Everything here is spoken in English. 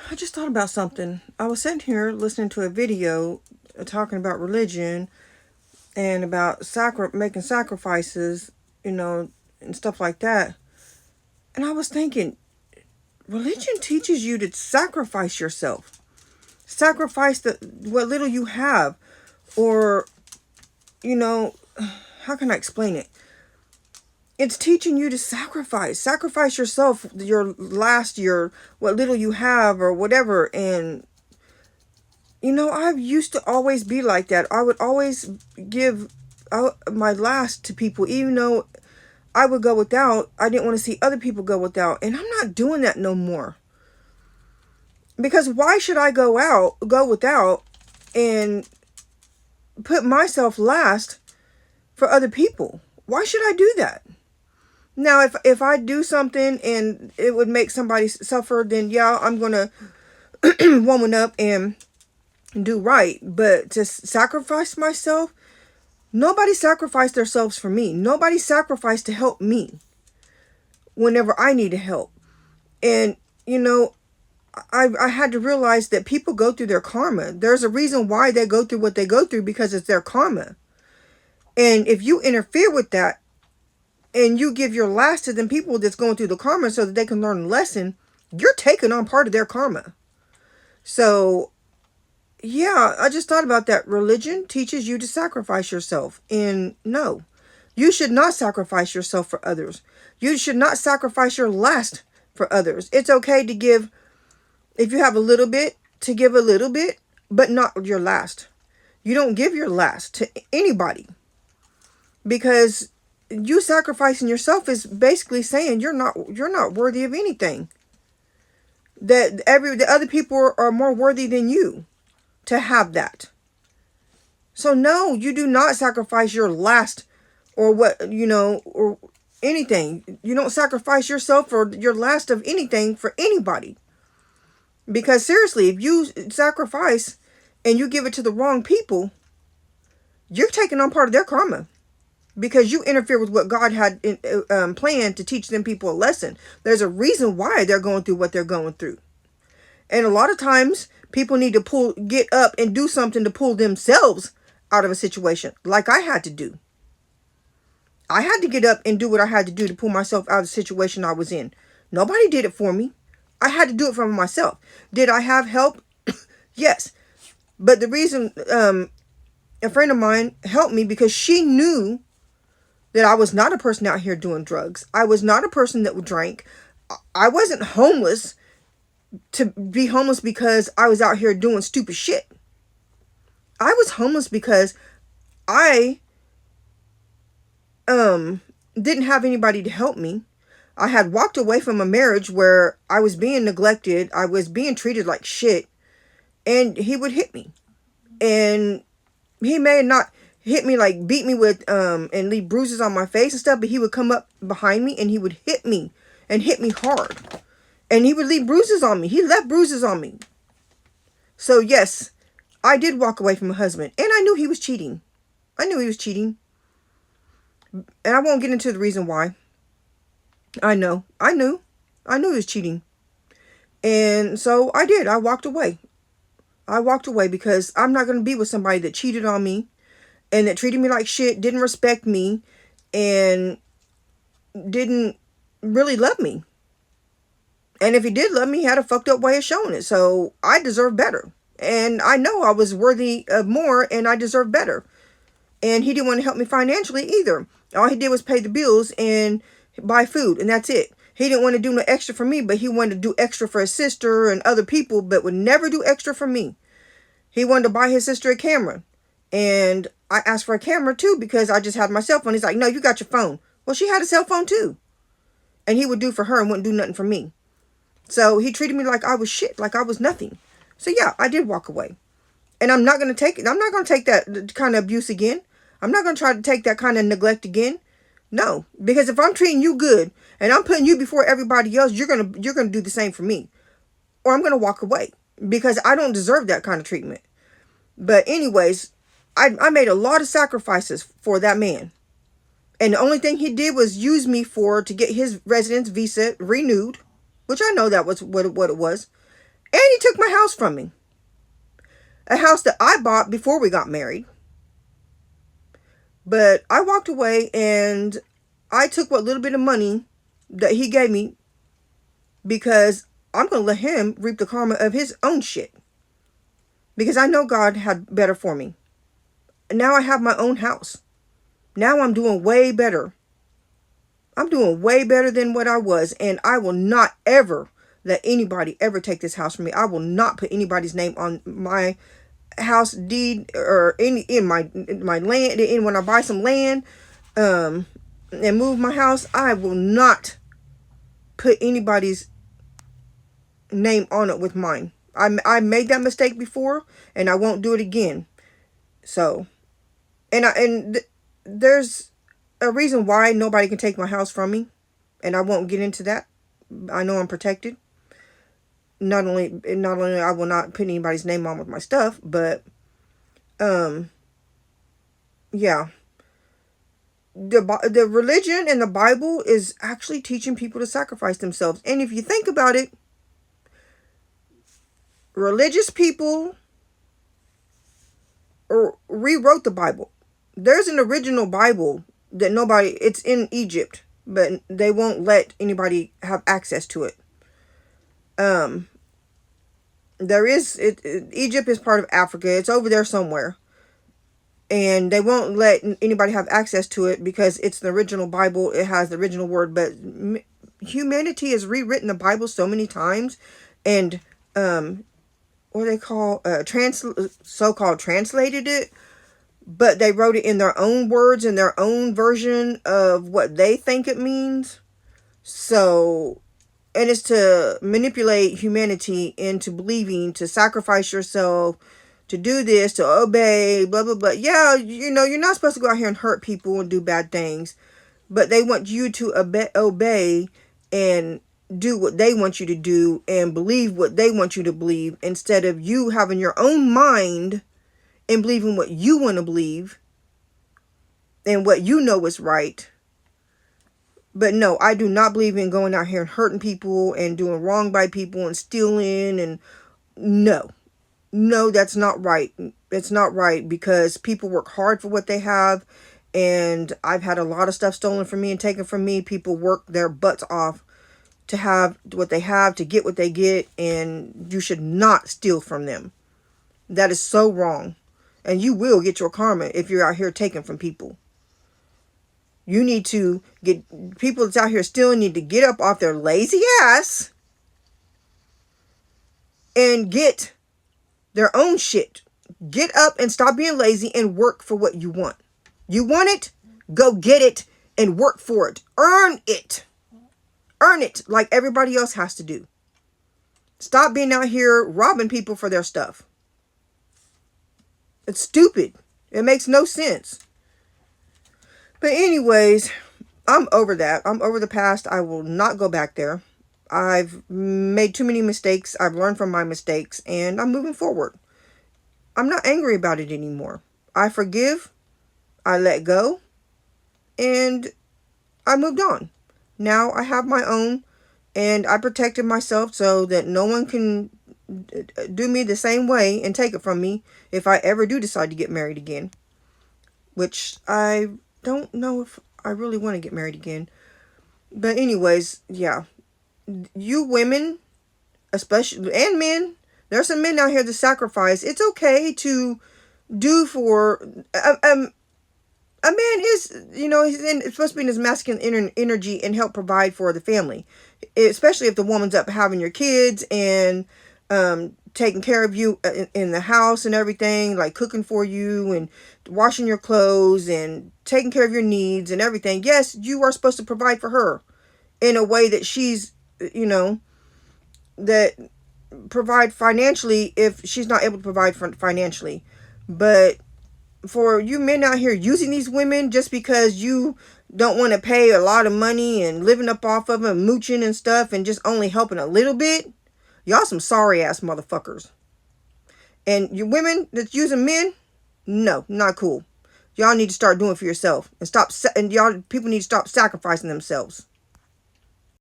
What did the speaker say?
I just thought about something. I was sitting here listening to a video talking about religion and about making sacrifices, you know, and stuff like that. And I was thinking, religion teaches you to sacrifice yourself, sacrifice what little you have, or you know, how can I explain it? It's teaching you to sacrifice yourself, your what little you have or whatever. And I used to always be like that. I would always give out my last to people, even though I would go without. I didn't want to see other people go without, and I'm not doing that no more. Because why should I go without, and put myself last for other people? Why should I do that? Now, if I do something and it would make somebody suffer, then yeah, I'm gonna woman up and do right. But to sacrifice myself, nobody sacrificed themselves for me. Nobody sacrificed to help me whenever I needed help. And I had to realize that people go through their karma. There's a reason why they go through what they go through, because it's their karma. And if you interfere with that, and you give your last to them people that's going through the karma so that they can learn a lesson, you're taking on part of their karma. So, yeah, I just thought about that. Religion teaches you to sacrifice yourself. And no, you should not sacrifice yourself for others. You should not sacrifice your last for others. It's okay to give, if you have a little bit, to give a little bit, but not your last. You don't give your last to anybody, because you sacrificing yourself is basically saying you're not worthy of anything. That the other people are more worthy than you to have that. So no, you do not sacrifice your last, or or anything. You don't sacrifice yourself or your last of anything for anybody. Because seriously, if you sacrifice and you give it to the wrong people, you're taking on part of their karma. Because you interfere with what God had planned to teach them people a lesson. There's a reason why they're going through what they're going through. And a lot of times, people need to get up and do something to pull themselves out of a situation, like I had to do. I had to get up and do what I had to do to pull myself out of the situation I was in. Nobody did it for me. I had to do it for myself. Did I have help? Yes. But the reason a friend of mine helped me, because she knew that I was not a person out here doing drugs. I was not a person that would drink. I wasn't homeless to be homeless because I was out here doing stupid shit. I was homeless because I didn't have anybody to help me. I had walked away from a marriage where I was being neglected. I was being treated like shit. And he would hit me. And he may not hit me, like beat me with and leave bruises on my face and stuff, but he would come up behind me and he would hit me, and hit me hard, and he would leave bruises on me. He left bruises on me. So yes, I did walk away from a husband, and I knew he was cheating. I knew he was cheating, and I won't get into the reason why. I knew he was cheating. And so I did. I walked away because I'm not going to be with somebody that cheated on me, and that treated me like shit, didn't respect me, and didn't really love me. And if he did love me, he had a fucked up way of showing it. So I deserve better. And I know I was worthy of more, and I deserve better. And he didn't want to help me financially either. All he did was pay the bills and buy food, and that's it. He didn't want to do no extra for me, but he wanted to do extra for his sister and other people, but would never do extra for me. He wanted to buy his sister a camera. And I asked for a camera too, because I just had my cell phone. He's like, no, you got your phone. Well, she had a cell phone too. And he would do for her and wouldn't do nothing for me. So he treated me like I was shit, like I was nothing. So yeah, I did walk away. And I'm not going to take it. I'm not going to take that kind of abuse again. I'm not going to try to take that kind of neglect again. No, because if I'm treating you good and I'm putting you before everybody else, you're going to do the same for me. Or I'm going to walk away, because I don't deserve that kind of treatment. But anyways, I made a lot of sacrifices for that man. And the only thing he did was use me to get his residence visa renewed, which I know that was what it was. And he took my house from me. A house that I bought before we got married. But I walked away and I took what little bit of money that he gave me because I'm going to let him reap the karma of his own shit. Because I know God had better for me. And now I have my own house. Now I'm doing way better. I'm doing way better than what I was. And I will not ever let anybody ever take this house from me. I will not put anybody's name on my house deed or in my land. And when I buy some land and move my house, I will not put anybody's name on it with mine. I made that mistake before, and I won't do it again. So, there's a reason why nobody can take my house from me, and I won't get into that. I know I'm protected. Not only I will not put anybody's name on with my stuff, but yeah. The religion and the Bible is actually teaching people to sacrifice themselves. And if you think about it, religious people rewrote the Bible. There's an original Bible that it's in Egypt, but they won't let anybody have access to it. Egypt is part of Africa. It's over there somewhere. And they won't let anybody have access to it because it's the original Bible. It has the original word, but humanity has rewritten the Bible so many times, and what they call so-called translated it, but they wrote it in their own words in their own version of what they think it means. So, and it's to manipulate humanity into believing to sacrifice yourself, to do this, to obey, blah blah blah. Yeah, you're not supposed to go out here and hurt people and do bad things, but they want you to obey and do what they want you to do and believe what they want you to believe, instead of you having your own mind and believing what you want to believe and what you know is right. But no, I do not believe in going out here and hurting people and doing wrong by people and stealing. And no, that's not right. It's not right, because people work hard for what they have, and I've had a lot of stuff stolen from me and taken from me. People work their butts off to have what they have, to get what they get, and you should not steal from them. That is so wrong. And you will get your karma if you're out here taking from people. You need to get people that's out here stealing, need to get up off their lazy ass and get their own shit. Get up and stop being lazy and work for what you want. You want it? Go get it and work for it. Earn it. Earn it like everybody else has to do. Stop being out here robbing people for their stuff. It's stupid. It makes no sense. But anyways, I'm over that. I'm over the past. I will not go back there. I've made too many mistakes. I've learned from my mistakes, and I'm moving forward. I'm not angry about it anymore. I forgive. I let go. And I moved on. Now I have my own, and I protected myself so that no one can do me the same way and take it from me if I ever do decide to get married again. Which I don't know if I really want to get married again. But anyways, yeah. You women, especially, and men, there's some men out here that sacrifice. It's okay to do for a man is, he's supposed to be in his masculine energy and help provide for the family. Especially if the woman's up having your kids and taking care of you in the house and everything, like cooking for you and washing your clothes and taking care of your needs and everything. Yes, you are supposed to provide for her in a way that she's, that provide financially if she's not able to provide financially. But for you men out here using these women just because you don't want to pay a lot of money and living up off of them, mooching and stuff, and just only helping a little bit, y'all some sorry ass motherfuckers. And you women that's using men, no, not cool. Y'all need to start doing it for yourself and people need to stop sacrificing themselves.